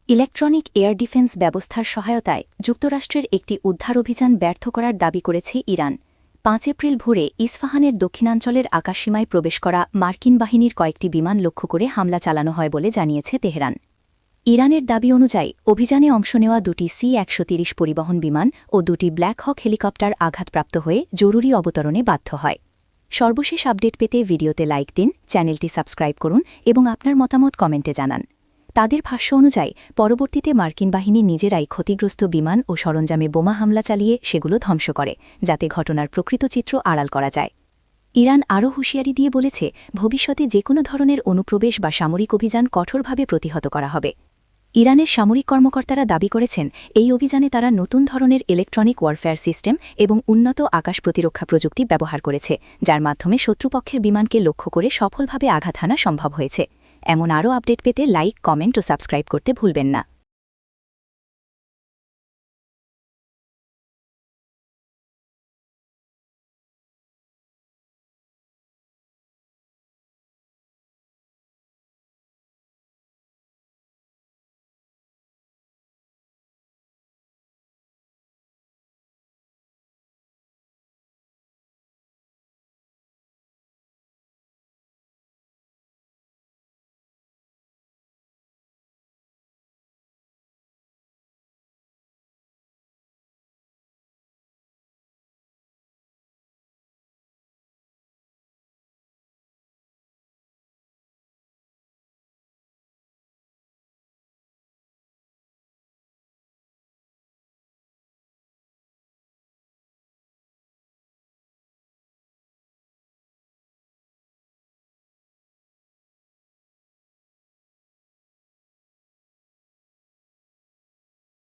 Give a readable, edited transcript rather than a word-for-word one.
Electronic air defence ব্যবস্থার সহায়তায় যুক্তরাষ্ট্রের একটি উদ্ধার অভিযান ব্যর্থ করার দাবি করেছে ইরান। ৫ এপ্রিল ভোরে ইস্পাহানের দক্ষিণাঞ্চলের আকাশসীমায় প্রবেশ করা মার্কিন বাহিনীর কয়েকটি বিমান লক্ষ্য করে হামলা চালানো হয় বলে জানিয়েছে তেহরান। ইরানের দাবি অনুযায়ী অভিযানে অংশ নেওয়া দুটি C-130 পরিবহন বিমান ও দুটি ব্ল্যাক হক হেলিকপ্টার আঘাতপ্রাপ্ত হয়ে জরুরি অবতরণে বাধ্য হয়। সর্বশেষ আপডেট পেতে ভিডিওতে লাইক দিন, চ্যানেলটি সাবস্ক্রাইব করুন এবং আপনার মতামত কমেন্টে জানান। তাদের ভাষ্য অনুযায়ী পরবর্তীতে মার্কিন বাহিনী নিজেরাই ক্ষতিগ্রস্ত বিমান ও সরঞ্জামে বোমা হামলা চালিয়ে সেগুলো ধ্বংস করে, যাতে ঘটনার প্রকৃত চিত্র আড়াল করা যায়। ইরান আরও হুঁশিয়ারি দিয়ে বলেছে, ভবিষ্যতে যে কোনো ধরনের অনুপ্রবেশ বা সামরিক অভিযান কঠোরভাবে প্রতিহত করা হবে। ইরানের সামরিক কর্মকর্তারা দাবি করেছেন, এই অভিযানে তারা নতুন ধরনের ইলেকট্রনিক ওয়ারফেয়ার সিস্টেম এবং উন্নত আকাশ প্রতিরক্ষা প্রযুক্তি ব্যবহার করেছে, যার মাধ্যমে শত্রুপক্ষের বিমানকে লক্ষ্য করে সফলভাবে আঘাত হানা সম্ভব হয়েছে। এমন আরও আপডেট পেতে লাইক, কমেন্ট ও সাবস্ক্রাইব করতে ভুলবেন না।